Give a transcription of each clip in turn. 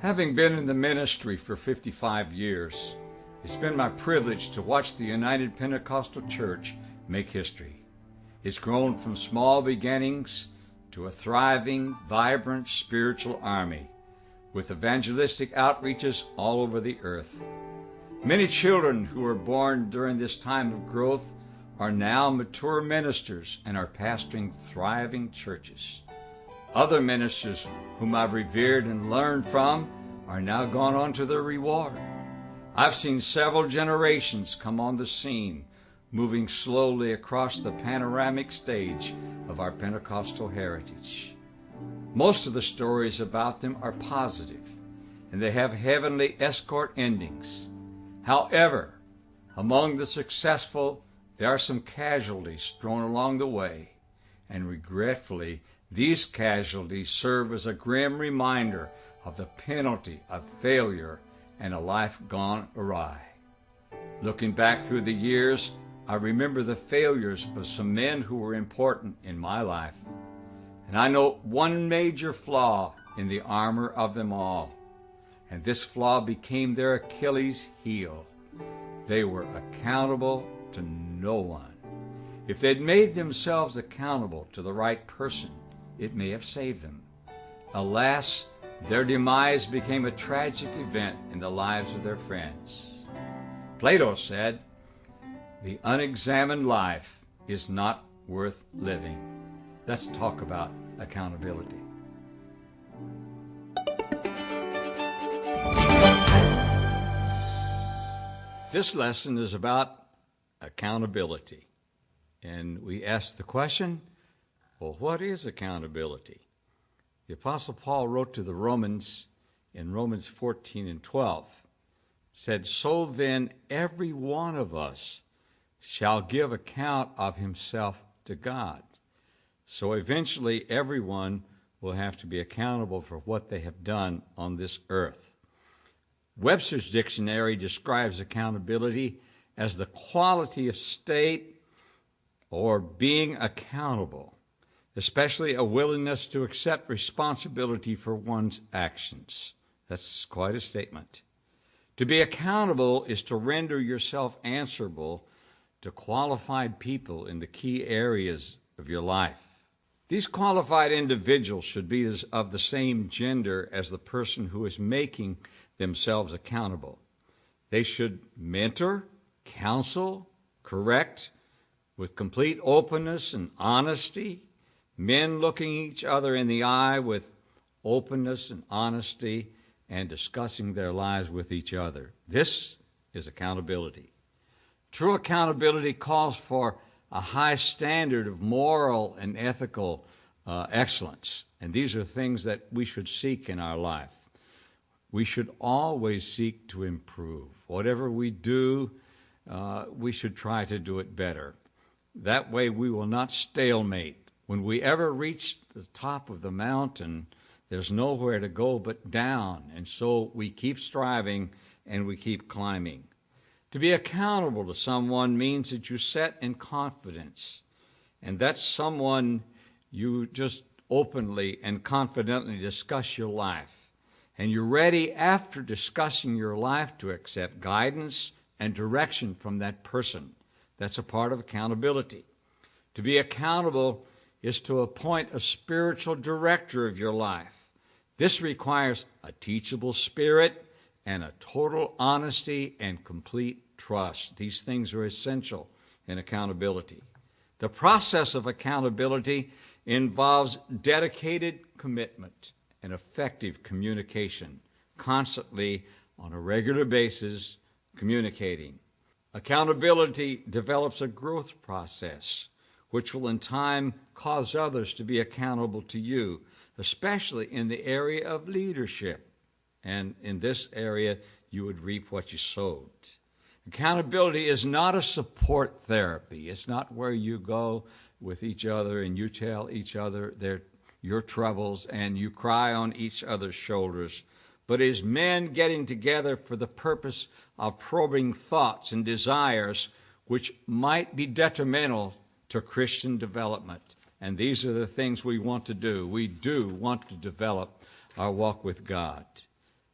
Having been in the ministry for 55 years, it's been my privilege to watch the United Pentecostal Church make history. It's grown from small beginnings to a thriving, vibrant spiritual army with evangelistic outreaches all over the earth. Many children who were born during this time of growth are now mature ministers and are pastoring thriving churches. Other ministers whom I've revered and learned from are now gone on to their reward. I've seen several generations come on the scene, moving slowly across the panoramic stage of our Pentecostal heritage. Most of the stories about them are positive, and they have heavenly escort endings. However, among the successful, there are some casualties thrown along the way, and regretfully, these casualties serve as a grim reminder of the penalty of failure and a life gone awry. Looking back through the years, I remember the failures of some men who were important in my life, and I note one major flaw in the armor of them all, and this flaw became their Achilles heel. They were accountable to no one. If they'd made themselves accountable to the right person, it may have saved them. Alas, their demise became a tragic event in the lives of their friends. Plato said, "The unexamined life is not worth living." Let's talk about accountability. This lesson is about accountability. And we ask the question, well, what is accountability? The Apostle Paul wrote to the Romans in Romans 14 and 12, said, "So then every one of us shall give account of himself to God." So eventually everyone will have to be accountable for what they have done on this earth. Webster's dictionary describes accountability as the quality of state or being accountable, especially a willingness to accept responsibility for one's actions. That's quite a statement. To be accountable is to render yourself answerable to qualified people in the key areas of your life. These qualified individuals should be of the same gender as the person who is making themselves accountable. They should mentor, counsel, correct with complete openness and honesty, men looking each other in the eye with openness and honesty and discussing their lives with each other. This is accountability. True accountability calls for a high standard of moral and ethical excellence, and these are things that we should seek in our life. We should always seek to improve. Whatever we do, we should try to do it better. That way we will not stalemate. When we ever reach the top of the mountain, there's nowhere to go but down, and so we keep striving and we keep climbing. To be accountable to someone means that you set in confidence, and that's someone you just openly and confidently discuss your life. And you're ready after discussing your life to accept guidance and direction from that person. That's a part of accountability. To be accountable is to appoint a spiritual director of your life. This requires a teachable spirit and a total honesty and complete trust. These things are essential in accountability. The process of accountability involves dedicated commitment and effective communication, constantly on a regular basis communicating. Accountability develops a growth process which will in time cause others to be accountable to you, especially in the area of leadership. And in this area, you would reap what you sowed. Accountability is not a support therapy. It's not where you go with each other and you tell each other your troubles and you cry on each other's shoulders, but is men getting together for the purpose of probing thoughts and desires which might be detrimental to Christian development. And these are the things we want to do. We do want to develop our walk with God.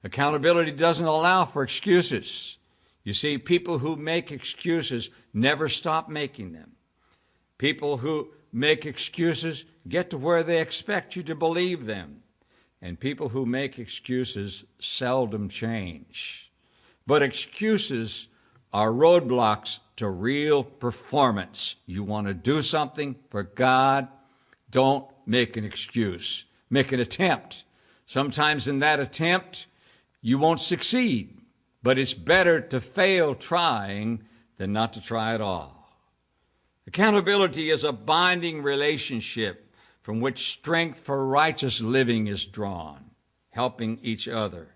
Accountability doesn't allow for excuses. You see, people who make excuses never stop making them. People who make excuses get to where they expect you to believe them. And people who make excuses seldom change. But excuses are roadblocks to real performance. You want to do something for God, don't make an excuse. Make an attempt. Sometimes in that attempt, you won't succeed. But it's better to fail trying than not to try at all. Accountability is a binding relationship from which strength for righteous living is drawn, helping each other.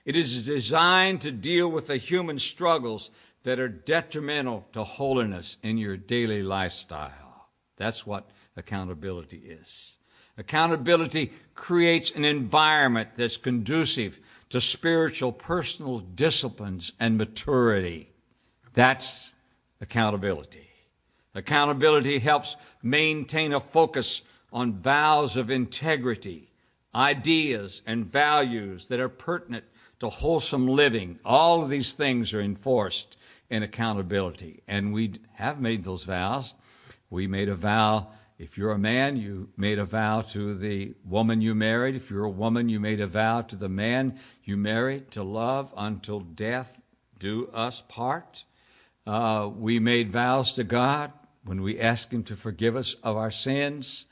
It is designed to deal with the human struggles that are detrimental to holiness in your daily lifestyle. That's what accountability is. Accountability creates an environment that's conducive to spiritual, personal disciplines and maturity. That's accountability. Accountability helps maintain a focus on vows of integrity, ideas and values that are pertinent to wholesome living. All of these things are enforced in accountability. And we have made those vows. We made a vow. If you're a man, you made a vow to the woman you married. If you're a woman, you made a vow to the man you married to love until death do us part. We made vows to God when we asked Him to forgive us of our sins.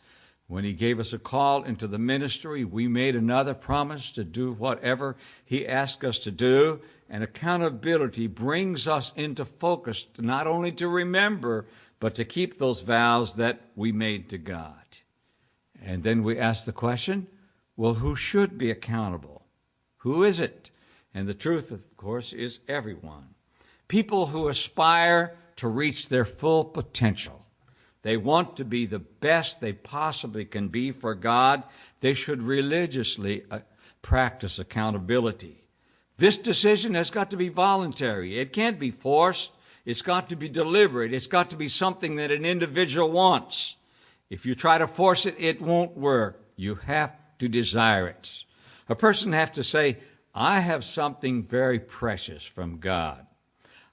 When He gave us a call into the ministry, we made another promise to do whatever He asked us to do. And accountability brings us into focus, not only to remember, but to keep those vows that we made to God. And then we ask the question, well, who should be accountable? Who is it? And the truth, of course, is everyone. People who aspire to reach their full potential. They want to be the best they possibly can be for God. They should religiously practice accountability. This decision has got to be voluntary. It can't be forced. It's got to be deliberate. It's got to be something that an individual wants. If you try to force it, it won't work. You have to desire it. A person has to say, I have something very precious from God.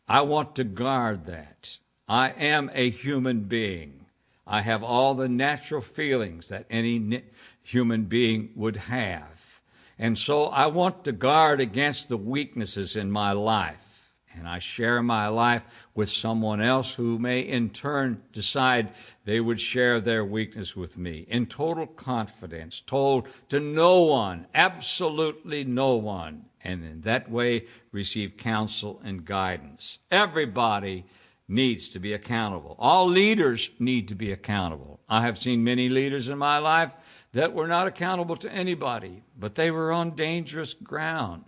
I want to guard that. I am a human being. I have all the natural feelings that any human being would have. And so I want to guard against the weaknesses in my life. And I share my life with someone else who may in turn decide they would share their weakness with me in total confidence, told to no one, absolutely no one, and in that way receive counsel and guidance. Everybody needs to be accountable. All leaders need to be accountable. I have seen many leaders in my life that were not accountable to anybody, but they were on dangerous ground.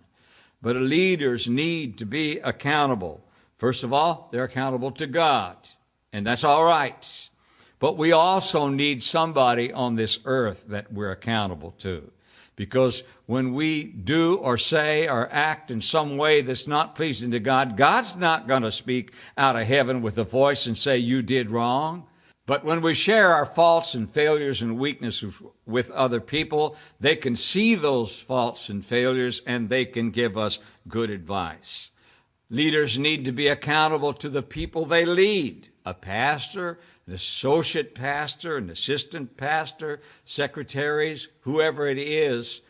But leaders need to be accountable. First of all, they're accountable to God, and that's all right. But we also need somebody on this earth that we're accountable to. Because when we do or say or act in some way that's not pleasing to God, God's not going to speak out of heaven with a voice and say, you did wrong. But when we share our faults and failures and weaknesses with other people, they can see those faults and failures and they can give us good advice. Leaders need to be accountable to the people they lead. A pastor, an associate pastor, an assistant pastor, secretaries, whoever it is,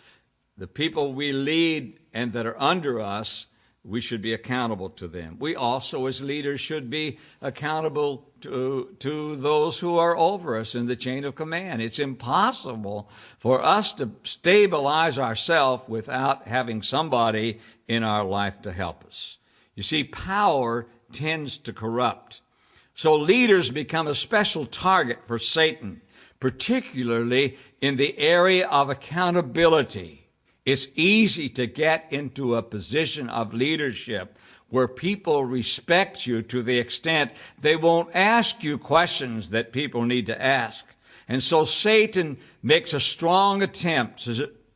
the people we lead and that are under us, we should be accountable to them. We also, as leaders, should be accountable to those who are over us in the chain of command. It's impossible for us to stabilize ourselves without having somebody in our life to help us. You see, power tends to corrupt. So leaders become a special target for Satan, particularly in the area of accountability. It's easy to get into a position of leadership where people respect you to the extent they won't ask you questions that people need to ask. And so Satan makes a strong attempt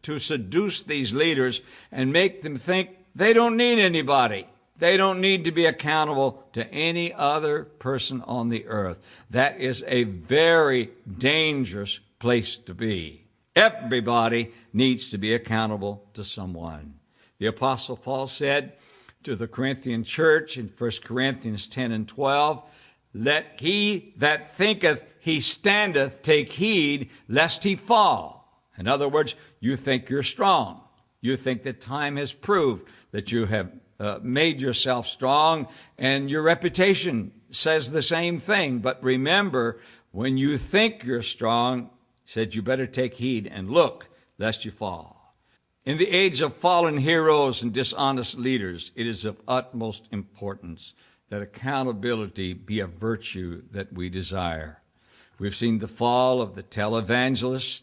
to seduce these leaders and make them think they don't need anybody. They don't need to be accountable to any other person on the earth. That is a very dangerous place to be. Everybody needs to be accountable to someone. The Apostle Paul said to the Corinthian church in 1 Corinthians 10 and 12, "Let he that thinketh he standeth take heed lest he fall." In other words, you think you're strong. You think that time has proved that you have made yourself strong, and your reputation says the same thing. But remember, when you think you're strong, he said you better take heed and look lest you fall. In the age of fallen heroes and dishonest leaders, it is of utmost importance that accountability be a virtue that we desire. We've seen the fall of the televangelists.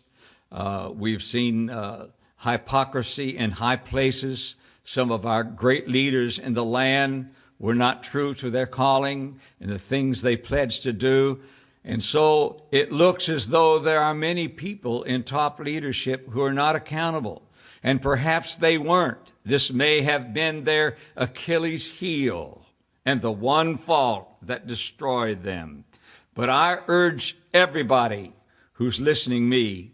We've seen hypocrisy in high places. Some of our great leaders in the land were not true to their calling and the things they pledged to do. And so it looks as though there are many people in top leadership who are not accountable. And perhaps they weren't. This may have been their Achilles heel and the one fault that destroyed them. But I urge everybody who's listening me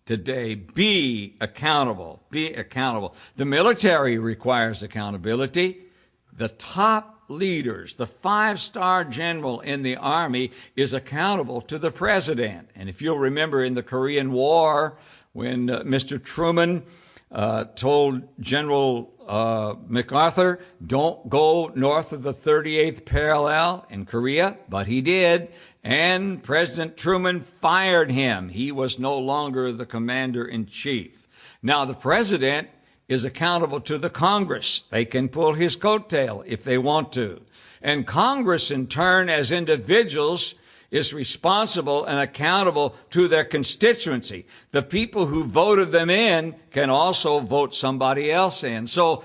today, be accountable. Be accountable. The military requires accountability. The top leaders, the 5-star general in the Army is accountable to the president. And if you'll remember in the Korean War, when Mr. Truman told General MacArthur, don't go north of the 38th parallel in Korea, but he did. And President Truman fired him. He was no longer the commander-in-chief. Now, the president is accountable to the Congress. They can pull his coattail if they want to. And Congress, in turn, as individuals, is responsible and accountable to their constituency. The people who voted them in can also vote somebody else in. So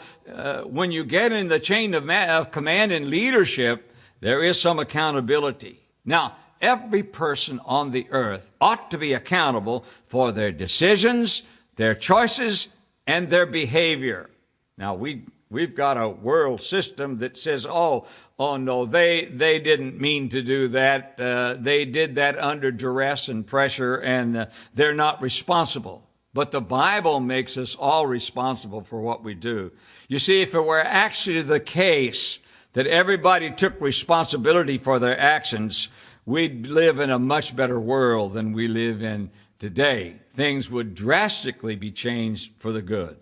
when you get in the chain of command and leadership, there is some accountability. Now, every person on the earth ought to be accountable for their decisions, their choices, and their behavior. Now, we've got a world system that says, oh no, they didn't mean to do that. They did that under duress and pressure, and they're not responsible. But the Bible makes us all responsible for what we do. You see, if it were actually the case that everybody took responsibility for their actions, we'd live in a much better world than we live in today. Things would drastically be changed for the good.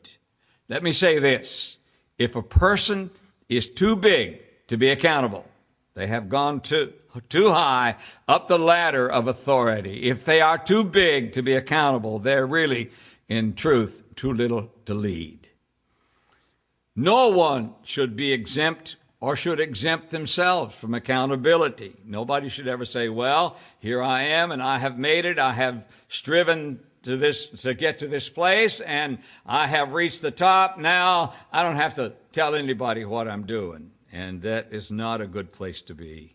Let me say this. If a person is too big to be accountable, they have gone too high up the ladder of authority. If they are too big to be accountable, they're really, in truth, too little to lead. No one should be exempt or should exempt themselves from accountability. Nobody should ever say, well, here I am and I have made it. I have striven to get to this place and I have reached the top. Now I don't have to tell anybody what I'm doing. And that is not a good place to be.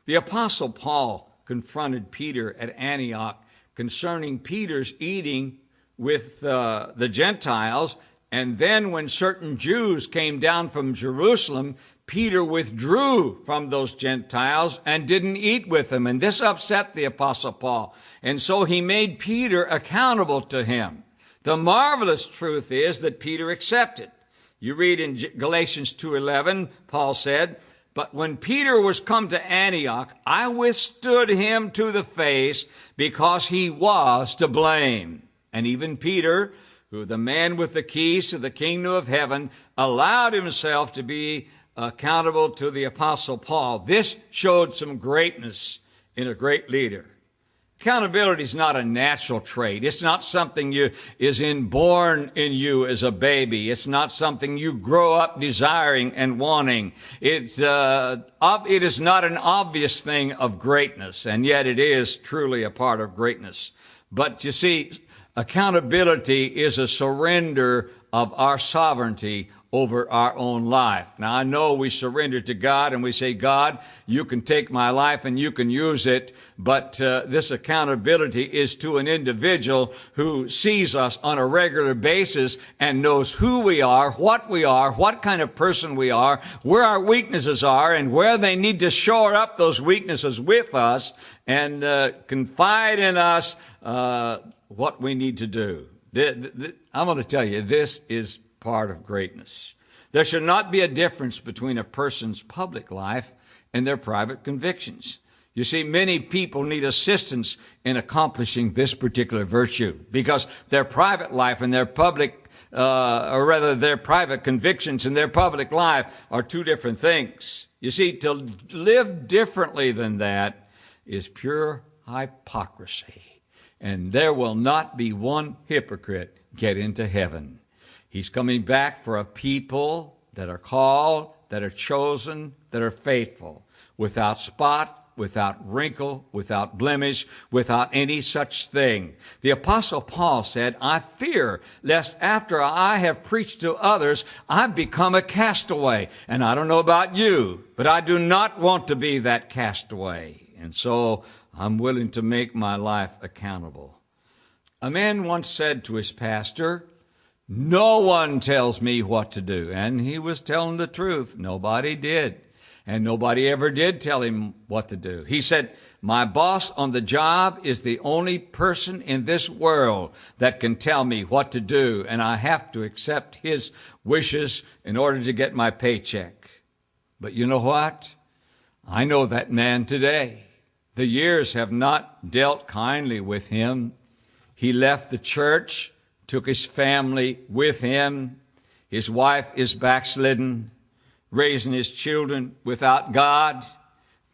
The Apostle Paul confronted Peter at Antioch concerning Peter's eating with the Gentiles. And then when certain Jews came down from Jerusalem, Peter withdrew from those Gentiles and didn't eat with them. And this upset the Apostle Paul. And so he made Peter accountable to him. The marvelous truth is that Peter accepted. You read in Galatians 2:11, Paul said, but when Peter was come to Antioch, I withstood him to the face because he was to blame. And even Peter, who the man with the keys to the kingdom of heaven, allowed himself to be accountable to the Apostle Paul. This showed some greatness in a great leader. Accountability is not a natural trait. It's not something is inborn in you as a baby. It's not something you grow up desiring and wanting. It is not an obvious thing of greatness, and yet it is truly a part of greatness. But you see, accountability is a surrender of our sovereignty over our own life. Now, I know we surrender to God and we say, God, you can take my life and you can use it, but this accountability is to an individual who sees us on a regular basis and knows who we are, what kind of person we are, where our weaknesses are, and where they need to shore up those weaknesses with us and confide in us what we need to do. I'm going to tell you, this is part of greatness. There should not be a difference between a person's public life and their private convictions. You see, many people need assistance in accomplishing this particular virtue because their private life and their their private convictions and their public life are two different things. You see, to live differently than that is pure hypocrisy, and there will not be one hypocrite get into heaven. He's coming back for a people that are called, that are chosen, that are faithful, without spot, without wrinkle, without blemish, without any such thing. The Apostle Paul said, I fear lest after I have preached to others, I become a castaway. And I don't know about you, but I do not want to be that castaway. And so I'm willing to make my life accountable. A man once said to his pastor, no one tells me what to do. And he was telling the truth. Nobody did. And nobody ever did tell him what to do. He said, my boss on the job is the only person in this world that can tell me what to do, and I have to accept his wishes in order to get my paycheck. But you know what? I know that man today. The years have not dealt kindly with him. He left the church, took his family with him. His wife is backslidden, raising his children without God.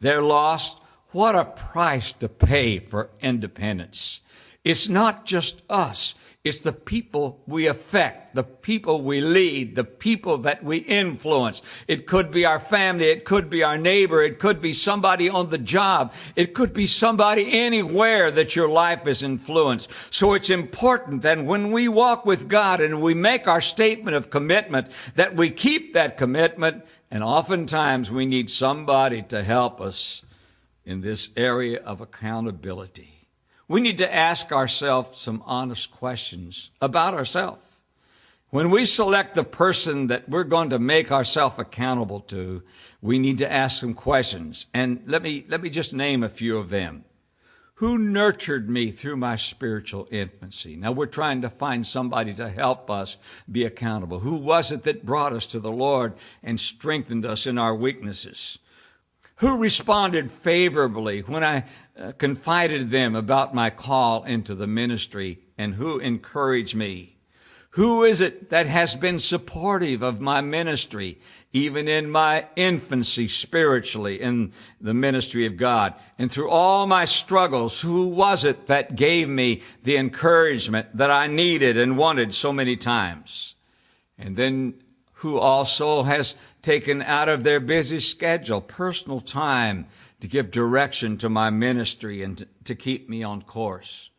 They're lost. What a price to pay for independence. It's not just us. It's the people we affect, the people we lead, the people that we influence. It could be our family. It could be our neighbor. It could be somebody on the job. It could be somebody anywhere that your life is influenced. So it's important that when we walk with God and we make our statement of commitment, that we keep that commitment. And oftentimes we need somebody to help us in this area of accountability. We need to ask ourselves some honest questions about ourselves. When we select the person that we're going to make ourselves accountable to, we need to ask some questions. And let me just name a few of them. Who nurtured me through my spiritual infancy? Now we're trying to find somebody to help us be accountable. Who was it that brought us to the Lord and strengthened us in our weaknesses? Who responded favorably when I confided them about my call into the ministry, and who encouraged me? Who is it that has been supportive of my ministry, even in my infancy spiritually in the ministry of God? And through all my struggles, who was it that gave me the encouragement that I needed and wanted so many times? And then who also has taken out of their busy schedule personal time to give direction to my ministry and to keep me on course?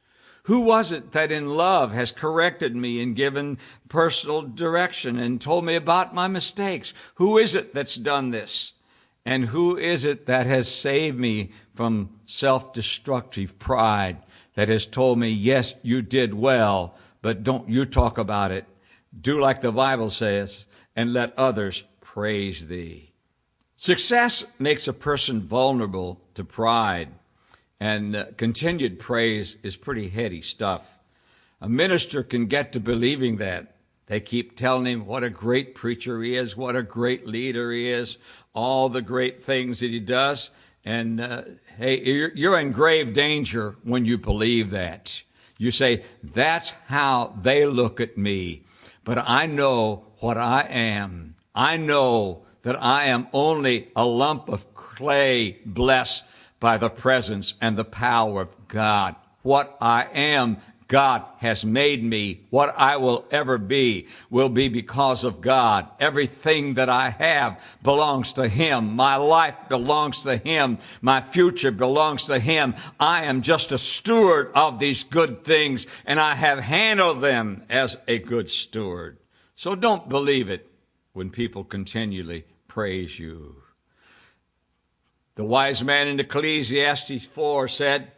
Who was it that in love has corrected me and given personal direction and told me about my mistakes? Who is it that's done this? And who is it that has saved me from self-destructive pride, that has told me, yes, you did well, but don't you talk about it. Do like the Bible says, and let others praise thee. Success makes a person vulnerable to pride, and continued praise is pretty heady stuff. A minister can get to believing that. They keep telling him what a great preacher he is, what a great leader he is, all the great things that he does. And hey, you're in grave danger when you believe that. You say, that's how they look at me. But I know what I am. I know that I am only a lump of clay blessed by the presence and the power of God. What I am, God has made me. What I will ever be will be because of God. Everything that I have belongs to Him. My life belongs to Him. My future belongs to Him. I am just a steward of these good things, and I have handled them as a good steward. So don't believe it when people continually praise you. The wise man in Ecclesiastes 4 said,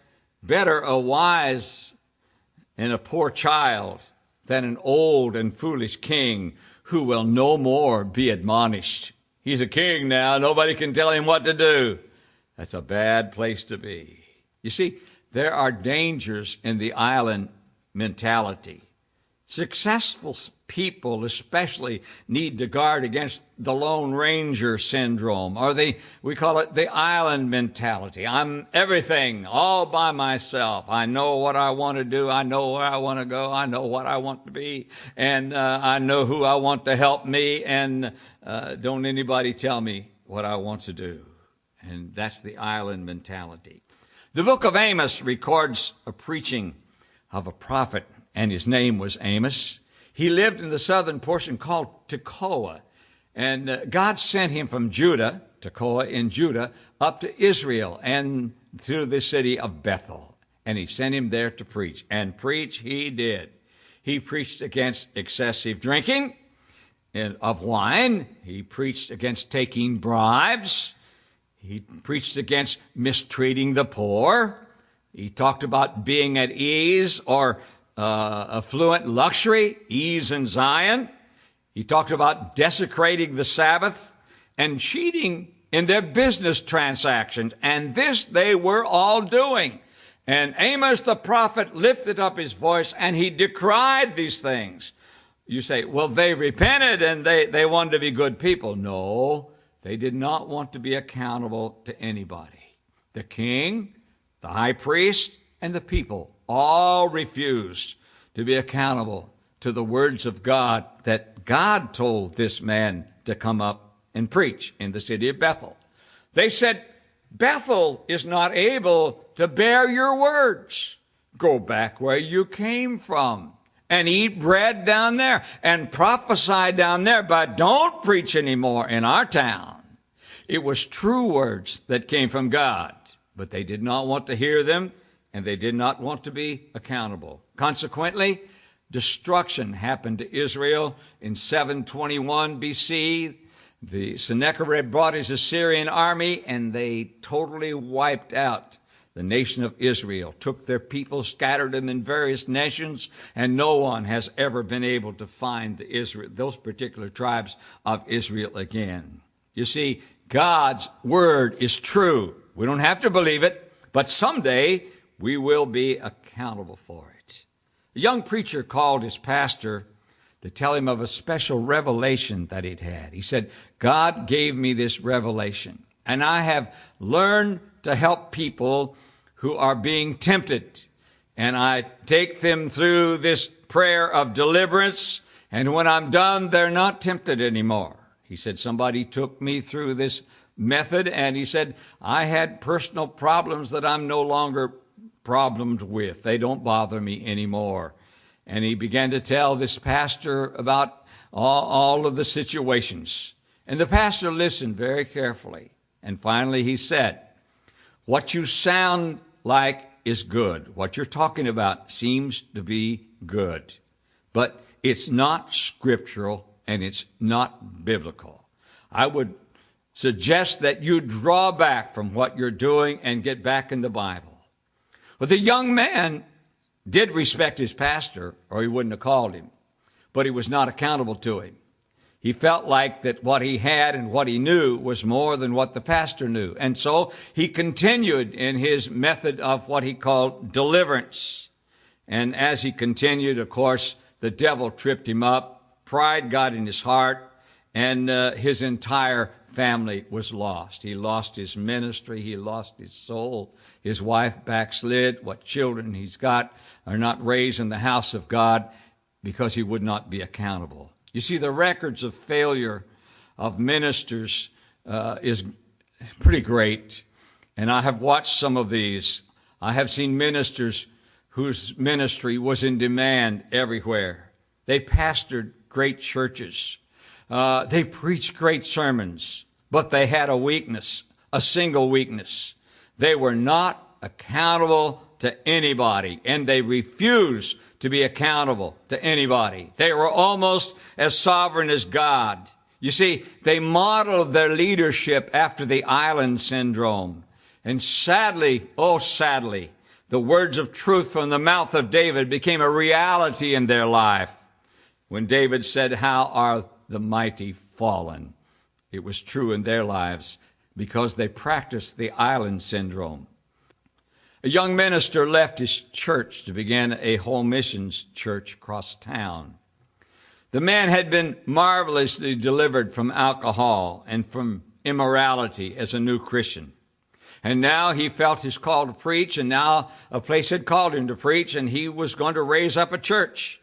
better a wise and a poor child than an old and foolish king who will no more be admonished. He's a king now. Nobody can tell him what to do. That's a bad place to be. You see, there are dangers in the island mentality. Successful people especially need to guard against the Lone Ranger syndrome, or we call it the island mentality. I'm everything all by myself. I know what I want to do. I know where I want to go. I know what I want to be. And I know who I want to help me. And don't anybody tell me what I want to do. And that's the island mentality. The book of Amos records a preaching of a prophet, and his name was Amos. He lived in the southern portion called Tekoa, and God sent him from Judah, Tekoa in Judah, up to Israel and through the city of Bethel. And he sent him there to preach, and preach he did. He preached against excessive drinking of wine. He preached against taking bribes. He preached against mistreating the poor. He talked about being at ease or affluent luxury, ease in Zion. He talked about desecrating the Sabbath and cheating in their business transactions. And this they were all doing. And Amos the prophet lifted up his voice and he decried these things. You say, well, they repented and they wanted to be good people. No, they did not want to be accountable to anybody. The king, the high priest, and the people all refused to be accountable to the words of God that God told this man to come up and preach in the city of Bethel. They said, Bethel is not able to bear your words. Go back where you came from and eat bread down there and prophesy down there, but don't preach anymore in our town. It was true words that came from God, but they did not want to hear them, and they did not want to be accountable. Consequently, destruction happened to Israel in 721 BC. The Sennacherib brought his Assyrian army, and they totally wiped out the nation of Israel, took their people, scattered them in various nations, and no one has ever been able to find those particular tribes of Israel again. You see, God's word is true. We don't have to believe it, but someday we will be accountable for it. A young preacher called his pastor to tell him of a special revelation that he'd had. He said, God gave me this revelation, and I have learned to help people who are being tempted. And I take them through this prayer of deliverance, and when I'm done, they're not tempted anymore. He said, somebody took me through this method, and he said, I had personal problems that I'm no longer problemed with. They don't bother me anymore. And he began to tell this pastor about all of the situations. And the pastor listened very carefully. And finally he said, what you sound like is good. What you're talking about seems to be good. But it's not scriptural and it's not biblical. I would suggest that you draw back from what you're doing and get back in the Bible. Well, the young man did respect his pastor, or he wouldn't have called him, but he was not accountable to him. He felt like that what he had and what he knew was more than what the pastor knew. And so he continued in his method of what he called deliverance. And as he continued, of course, the devil tripped him up, pride got in his heart, and his entire family was lost. He lost his ministry. He lost his soul. His wife backslid. What children he's got are not raised in the house of God because he would not be accountable. You see, the records of failure of ministers is pretty great. And I have watched some of these. I have seen ministers whose ministry was in demand everywhere. They pastored great churches. They preached great sermons, but they had a weakness, a single weakness. They were not accountable to anybody, and they refused to be accountable to anybody. They were almost as sovereign as God. You see, they modeled their leadership after the island syndrome. And sadly, oh sadly, the words of truth from the mouth of David became a reality in their life. When David said, how are the mighty fallen? It was true in their lives because they practiced the island syndrome. A young minister left his church to begin a home missions church across town. The man had been marvelously delivered from alcohol and from immorality as a new Christian. And now he felt his call to preach, and now a place had called him to preach, and he was going to raise up a church.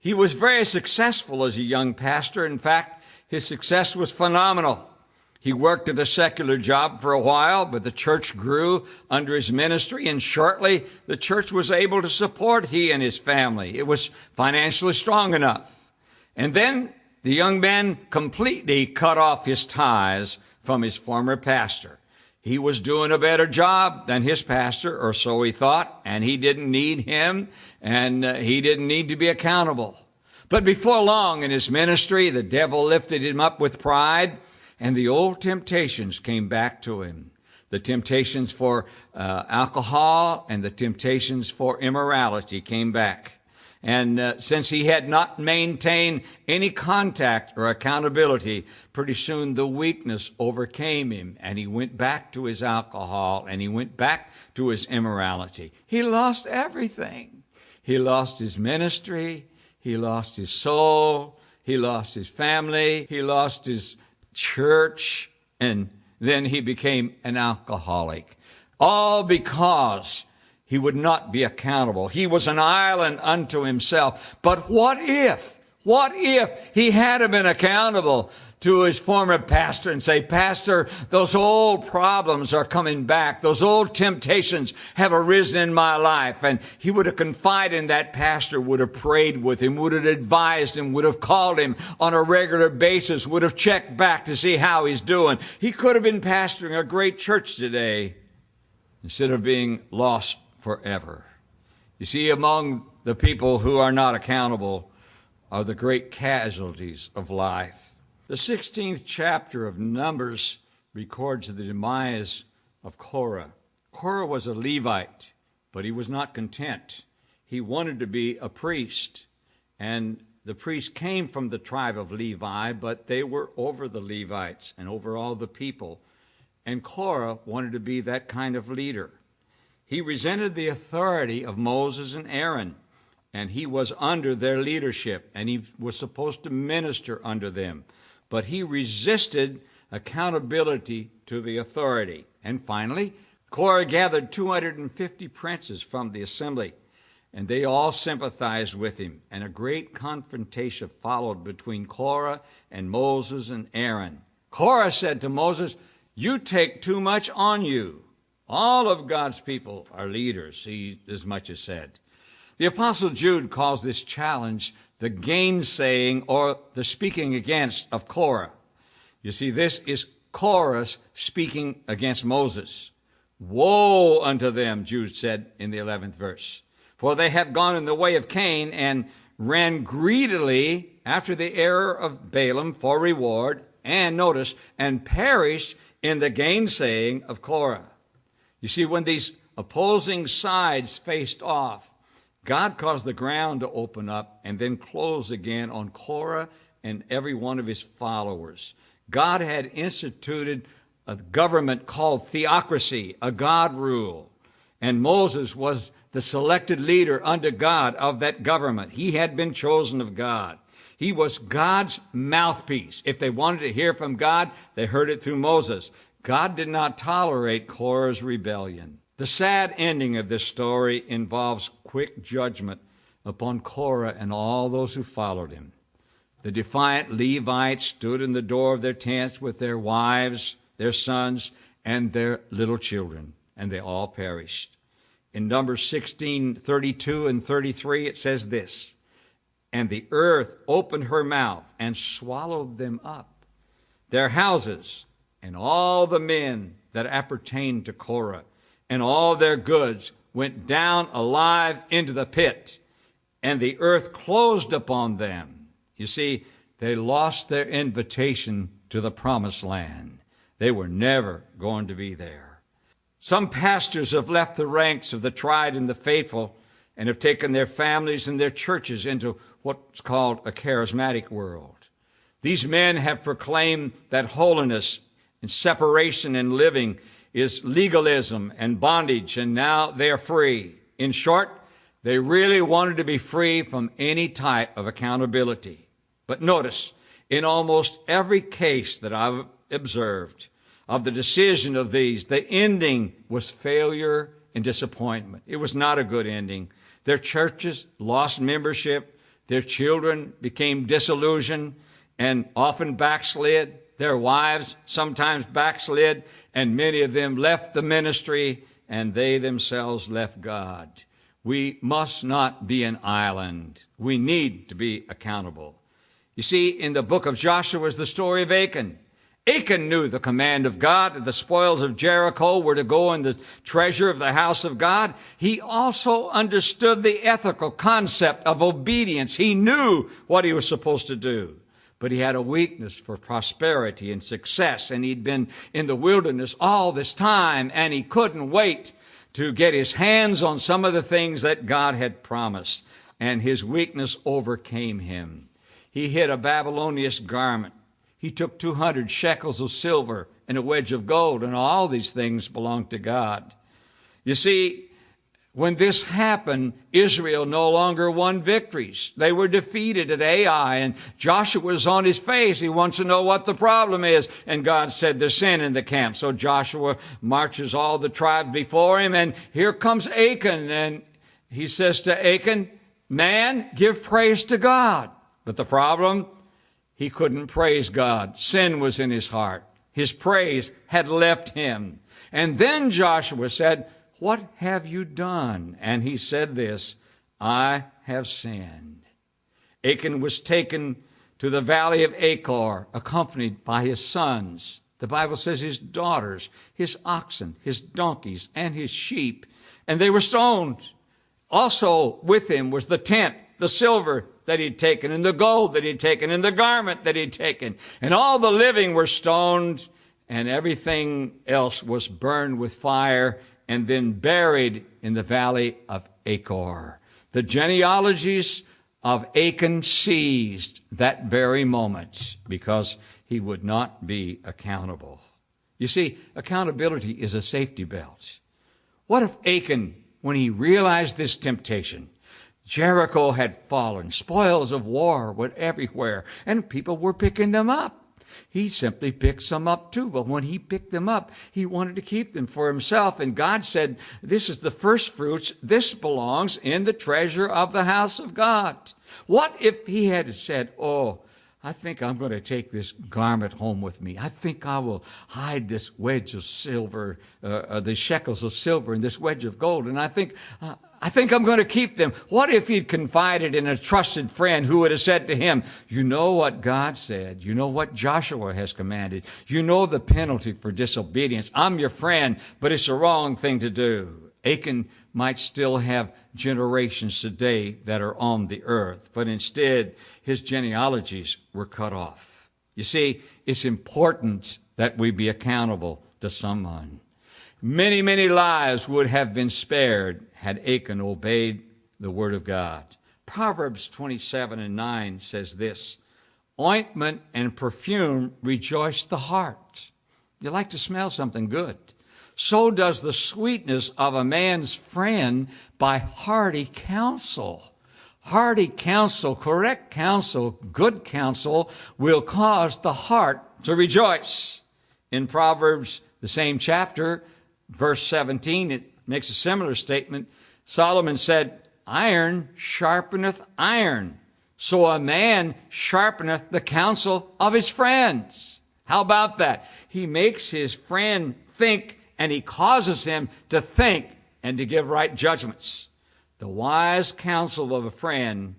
He was very successful as a young pastor. In fact, his success was phenomenal. He worked at a secular job for a while, but the church grew under his ministry, and shortly the church was able to support he and his family. It was financially strong enough. And then the young man completely cut off his ties from his former pastor. He was doing a better job than his pastor, or so he thought, and he didn't need him, and he didn't need to be accountable. But before long in his ministry, the devil lifted him up with pride, and the old temptations came back to him. The temptations for alcohol and the temptations for immorality came back. And since he had not maintained any contact or accountability, pretty soon the weakness overcame him, and he went back to his alcohol, and he went back to his immorality. He lost everything. He lost his ministry. He lost his soul. He lost his family. He lost his church. And then he became an alcoholic. All because he would not be accountable. He was an island unto himself. But what if he had been accountable to his former pastor and say, Pastor, those old problems are coming back. Those old temptations have arisen in my life. And he would have confided in that pastor, would have prayed with him, would have advised him, would have called him on a regular basis, would have checked back to see how he's doing. He could have been pastoring a great church today instead of being lost forever. You see, among the people who are not accountable are the great casualties of life. The 16th chapter of Numbers records the demise of Korah. Korah was a Levite, but he was not content. He wanted to be a priest, and the priests came from the tribe of Levi, but they were over the Levites and over all the people. And Korah wanted to be that kind of leader. He resented the authority of Moses and Aaron, and he was under their leadership, and he was supposed to minister under them. But he resisted accountability to the authority. And finally, Korah gathered 250 princes from the assembly, and they all sympathized with him. And a great confrontation followed between Korah and Moses and Aaron. Korah said to Moses, "You take too much on you. All of God's people are leaders," he as much as said. The Apostle Jude calls this challenge the gainsaying or the speaking against of Korah. You see, this is Korah speaking against Moses. "Woe unto them," Jude said in the 11th verse, "for they have gone in the way of Cain and ran greedily after the error of Balaam for reward, and notice, and perished in the gainsaying of Korah." You see, when these opposing sides faced off, God caused the ground to open up and then close again on Korah and every one of his followers. God had instituted a government called theocracy, a God rule, and Moses was the selected leader under God of that government. He had been chosen of God. He was God's mouthpiece. If they wanted to hear from God, they heard it through Moses. God did not tolerate Korah's rebellion. The sad ending of this story involves quick judgment upon Korah and all those who followed him. The defiant Levites stood in the door of their tents with their wives, their sons, and their little children, and they all perished. In Numbers 16:32 and 33, it says this, "And the earth opened her mouth and swallowed them up, their houses, and all the men that appertained to Korah, and all their goods went down alive into the pit, and the earth closed upon them." You see, they lost their invitation to the promised land. They were never going to be there. Some pastors have left the ranks of the tried and the faithful and have taken their families and their churches into what's called a charismatic world. These men have proclaimed that holiness and separation in living is legalism and bondage, and now they're free. In short, they really wanted to be free from any type of accountability. But notice, in almost every case that I've observed of the decision of these, the ending was failure and disappointment. It was not a good ending. Their churches lost membership. Their children became disillusioned and often backslid. Their wives sometimes backslid, and many of them left the ministry, and they themselves left God. We must not be an island. We need to be accountable. You see, in the book of Joshua is the story of Achan. Achan knew the command of God that the spoils of Jericho were to go in the treasure of the house of God. He also understood the ethical concept of obedience. He knew what he was supposed to do. But he had a weakness for prosperity and success, and he'd been in the wilderness all this time, and he couldn't wait to get his hands on some of the things that God had promised, and his weakness overcame him. He hid a Babylonian garment. He took 200 shekels of silver and a wedge of gold, and all these things belonged to God. You see, when this happened, Israel no longer won victories. They were defeated at Ai, and Joshua was on his face. He wants to know what the problem is. And God said, there's sin in the camp. So Joshua marches all the tribes before him, and here comes Achan. And he says to Achan, man, give praise to God. But the problem, he couldn't praise God. Sin was in his heart. His praise had left him. And then Joshua said, what have you done? And he said this, I have sinned. Achan was taken to the valley of Achor, accompanied by his sons. The Bible says his daughters, his oxen, his donkeys, and his sheep, and they were stoned. Also with him was the tent, the silver that he'd taken, and the gold that he'd taken, and the garment that he'd taken. And all the living were stoned, and everything else was burned with fire, and then buried in the valley of Achor. The genealogies of Achan ceased that very moment because he would not be accountable. You see, accountability is a safety belt. What if Achan, when he realized this temptation, Jericho had fallen, spoils of war were everywhere, and people were picking them up. He simply picked some up too, but when he picked them up, he wanted to keep them for himself. And God said, this is the first fruits. This belongs in the treasure of the house of God. What if he had said, oh, I think I'm going to take this garment home with me. I think I will hide this wedge of silver, the shekels of silver and this wedge of gold. And I think I'm going to keep them. What if he'd confided in a trusted friend who would have said to him, you know what God said. You know what Joshua has commanded. You know the penalty for disobedience. I'm your friend, but it's the wrong thing to do. Achan might still have generations today that are on the earth, but instead his genealogies were cut off. You see, it's important that we be accountable to someone. Many, many lives would have been spared had Achan obeyed the word of God. Proverbs 27:9 says this, ointment and perfume rejoice the heart. You like to smell something good. So does the sweetness of a man's friend by hearty counsel. Hearty counsel, correct counsel, good counsel will cause the heart to rejoice. In Proverbs, the same chapter, verse 17, it makes a similar statement. Solomon said, iron sharpeneth iron, so a man sharpeneth the counsel of his friends. How about that? He makes his friend think, and he causes him to think and to give right judgments. The wise counsel of a friend,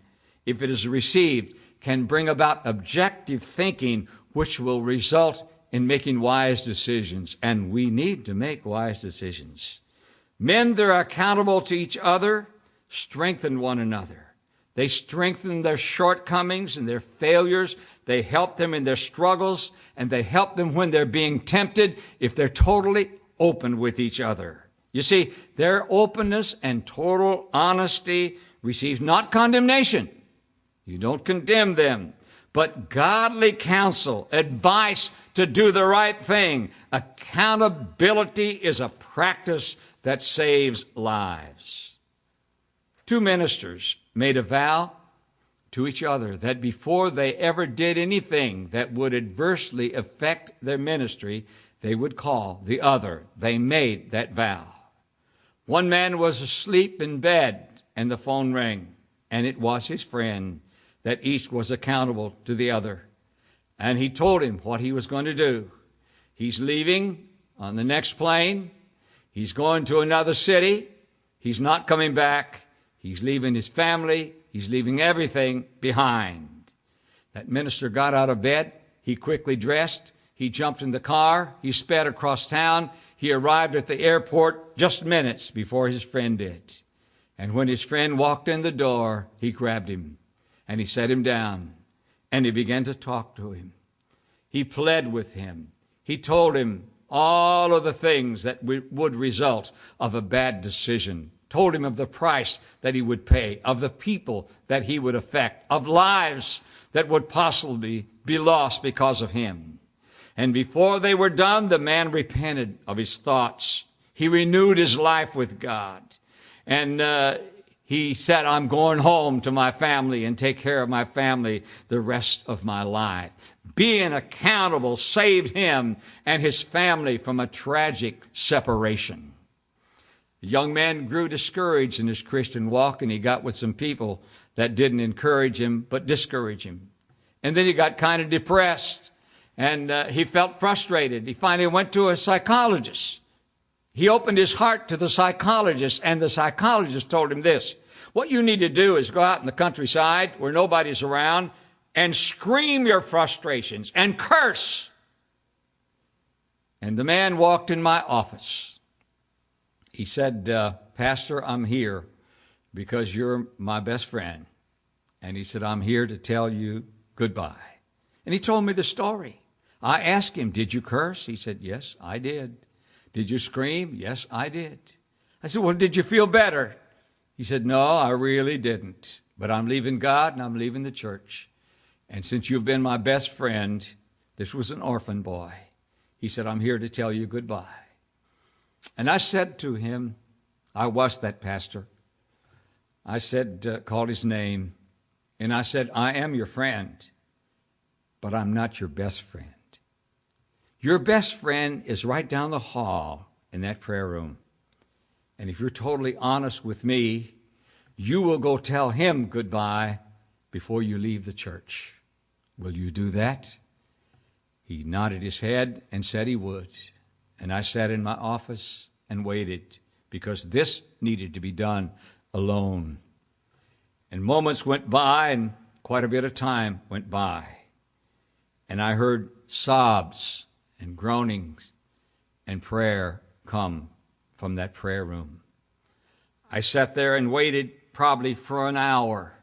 if it is received, can bring about objective thinking, which will result in making wise decisions. And we need to make wise decisions. Men that are accountable to each other strengthen one another. They strengthen their shortcomings and their failures. They help them in their struggles, and they help them when they're being tempted if they're totally open with each other. You see, their openness and total honesty receives not condemnation. You don't condemn them, but godly counsel, advice to do the right thing. Accountability is a practice that saves lives. Two ministers made a vow to each other that before they ever did anything that would adversely affect their ministry, they would call the other. They made that vow. One man was asleep in bed, and the phone rang, and it was his friend that each was accountable to the other. And he told him what he was going to do. He's leaving on the next plane. He's going to another city. He's not coming back. He's leaving his family. He's leaving everything behind. That minister got out of bed. He quickly dressed. He jumped in the car. He sped across town. He arrived at the airport just minutes before his friend did. And when his friend walked in the door, he grabbed him and he set him down and he began to talk to him. He pled with him. He told him all of the things that would result of a bad decision. Told him of the price that he would pay, of the people that he would affect, of lives that would possibly be lost because of him. And before they were done, the man repented of his thoughts. He renewed his life with God. And he said, I'm going home to my family and take care of my family the rest of my life. Being accountable saved him and his family from a tragic separation. The young man grew discouraged in his Christian walk, and he got with some people that didn't encourage him but discourage him. And then he got kind of depressed, and he felt frustrated. He finally went to a psychologist. He opened his heart to the psychologist, and the psychologist told him this: what you need to do is go out in the countryside where nobody's around and scream your frustrations and curse. And the man walked in my office. He said, Pastor, I'm here because you're my best friend. And he said, I'm here to tell you goodbye. And he told me the story. I asked him, did you curse? He said, yes, I did. Did you scream? Yes, I did. I said, well, did you feel better? He said, no, I really didn't. But I'm leaving God and I'm leaving the church. And since you've been my best friend, this was an orphan boy. He said, I'm here to tell you goodbye. And I said to him, I was that pastor. I said, called his name, and I said, I am your friend, but I'm not your best friend. Your best friend is right down the hall in that prayer room. And if you're totally honest with me, you will go tell him goodbye before you leave the church. Will you do that? He nodded his head and said he would. And I sat in my office and waited because this needed to be done alone. And moments went by and quite a bit of time went by. And I heard sobs and groanings and prayer come from that prayer room. I sat there and waited probably for an hour.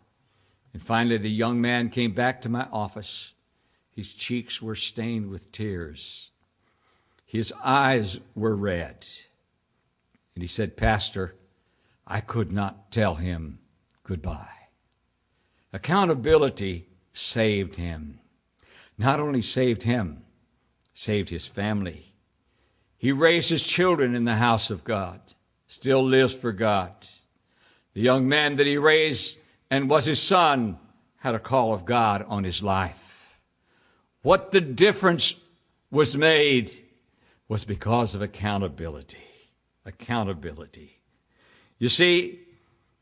And finally the young man came back to my office. His cheeks were stained with tears. His eyes were red. And he said, Pastor, I could not tell him goodbye. Accountability saved him. Not only saved him, saved his family. He raised his children in the house of God, still lives for God. The young man that he raised and was his son had a call of God on his life. What the difference was made was because of accountability. Accountability. You see,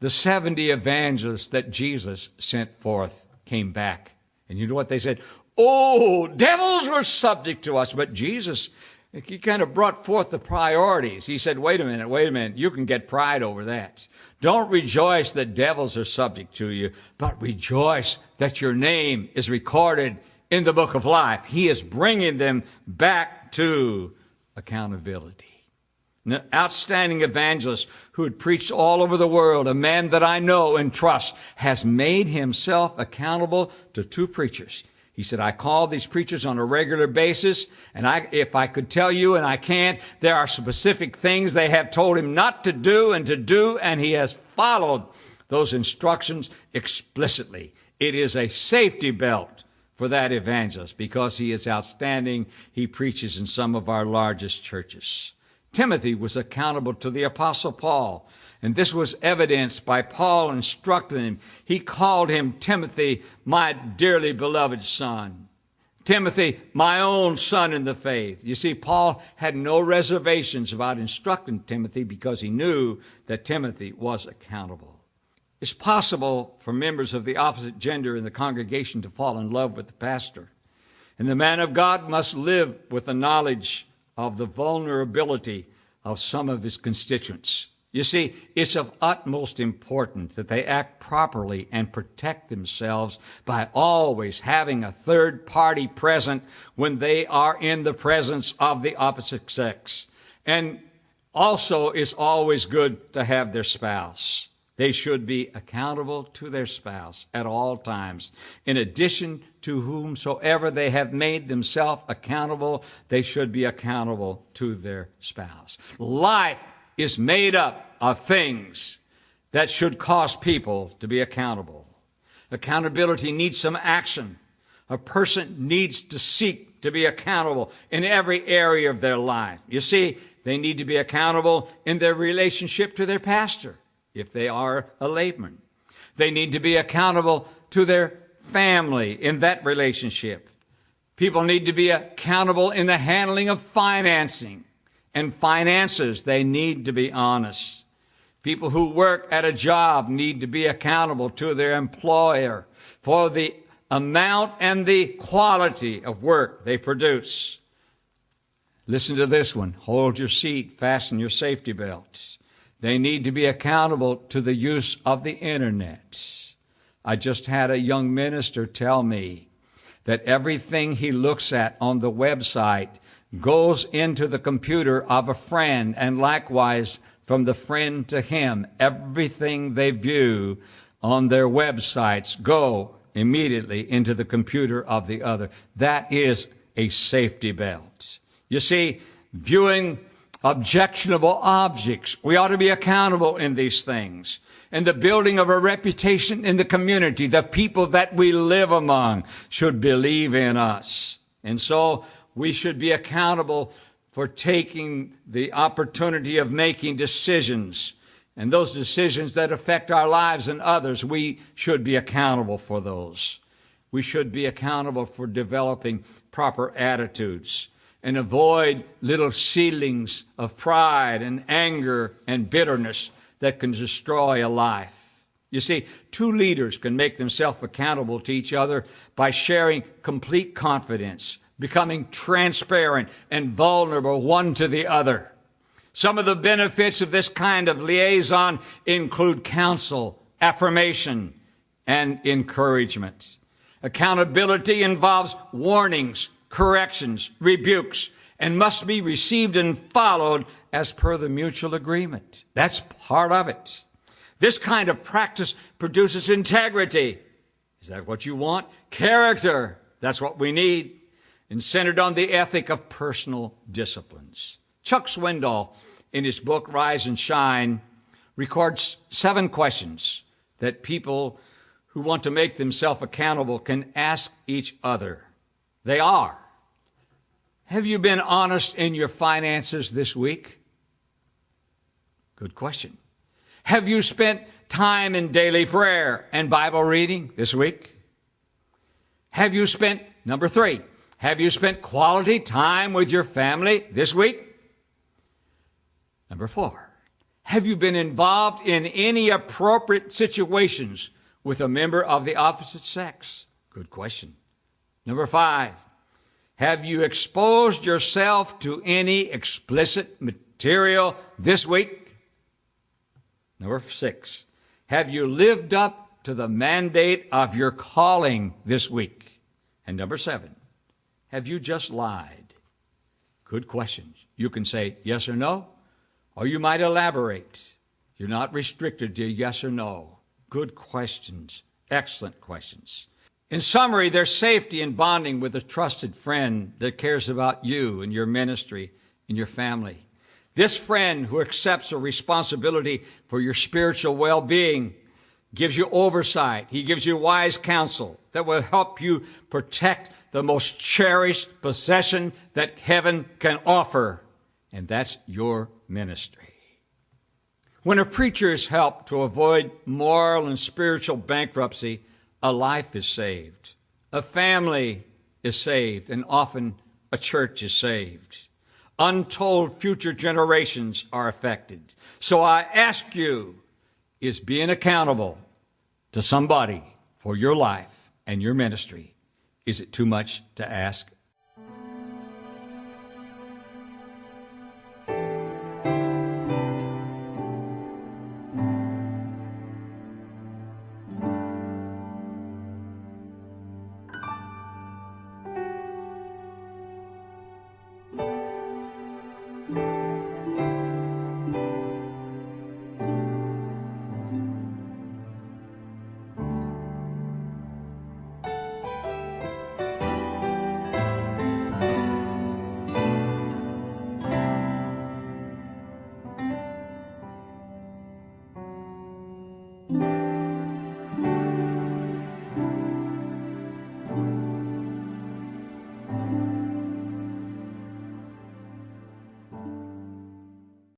the 70 evangelists that Jesus sent forth came back. And you know what they said? Oh, devils were subject to us. But Jesus, he kind of brought forth the priorities. He said, wait a minute. You can get pride over that. Don't rejoice that devils are subject to you, but rejoice that your name is recorded in the book of life. He is bringing them back to accountability. An outstanding evangelist who had preached all over the world, a man that I know and trust, has made himself accountable to two preachers. He said, I call these preachers on a regular basis, and if I could tell you, and I can't, there are specific things they have told him not to do, and he has followed those instructions explicitly. It is a safety belt for that evangelist because he is outstanding. He preaches in some of our largest churches. Timothy was accountable to the Apostle Paul, And this was evidenced by Paul instructing him. He called him Timothy, my dearly beloved son. Timothy, my own son in the faith. You see, Paul had no reservations about instructing Timothy because he knew that Timothy was accountable. It's possible for members of the opposite gender in the congregation to fall in love with the pastor. And the man of God must live with the knowledge of the vulnerability of some of his constituents. You see, it's of utmost importance that they act properly and protect themselves by always having a third party present when they are in the presence of the opposite sex. And also, it's always good to have their spouse. They should be accountable to their spouse at all times. In addition to whomsoever they have made themselves accountable, they should be accountable to their spouse. Life is made up of things that should cause people to be accountable. Accountability needs some action. A person needs to seek to be accountable in every area of their life. You see, they need to be accountable in their relationship to their pastor, if they are a layman. They need to be accountable to their family in that relationship. People need to be accountable in the handling of financing and finances. They need to be honest. People who work at a job need to be accountable to their employer for the amount and the quality of work they produce. Listen to this one. Hold your seat, fasten your safety belts. They need to be accountable to the use of the internet. I just had a young minister tell me that everything he looks at on the website goes into the computer of a friend, and likewise from the friend to him. Everything they view on their websites go immediately into the computer of the other. That is a safety belt. You see, viewing objectionable objects, we ought to be accountable in these things. And the building of a reputation in the community, the people that we live among should believe in us. And so we should be accountable for taking the opportunity of making decisions. And those decisions that affect our lives and others, we should be accountable for those. We should be accountable for developing proper attitudes and avoid little seedlings of pride and anger and bitterness that can destroy a life. You see, two leaders can make themselves accountable to each other by sharing complete confidence, becoming transparent and vulnerable one to the other. Some of the benefits of this kind of liaison include counsel, affirmation, and encouragement. Accountability involves warnings, corrections, rebukes, and must be received and followed as per the mutual agreement. That's part of it. This kind of practice produces integrity. Is that what you want? Character. That's what we need. And centered on the ethic of personal disciplines. Chuck Swindoll, in his book Rise and Shine, records 7 questions that people who want to make themselves accountable can ask each other. They are: have you been honest in your finances this week? Good question. Have you spent time in daily prayer and Bible reading this week? Have you spent, number 3, have you spent quality time with your family this week? Number 4, have you been involved in any appropriate situations with a member of the opposite sex? Good question. Number 5, have you exposed yourself to any explicit material this week? Number 6, have you lived up to the mandate of your calling this week? And number 7, have you just lied? Good questions. You can say yes or no, or you might elaborate. You're not restricted to yes or no. Good questions. Excellent questions. In summary, there's safety in bonding with a trusted friend that cares about you and your ministry and your family. This friend who accepts a responsibility for your spiritual well-being gives you oversight. He gives you wise counsel that will help you protect the most cherished possession that heaven can offer, and that's your ministry. When a preacher is helped to avoid moral and spiritual bankruptcy, a life is saved, a family is saved, and often a church is saved. Untold future generations are affected. So I ask you, is being accountable to somebody for your life and your ministry, is it too much to ask?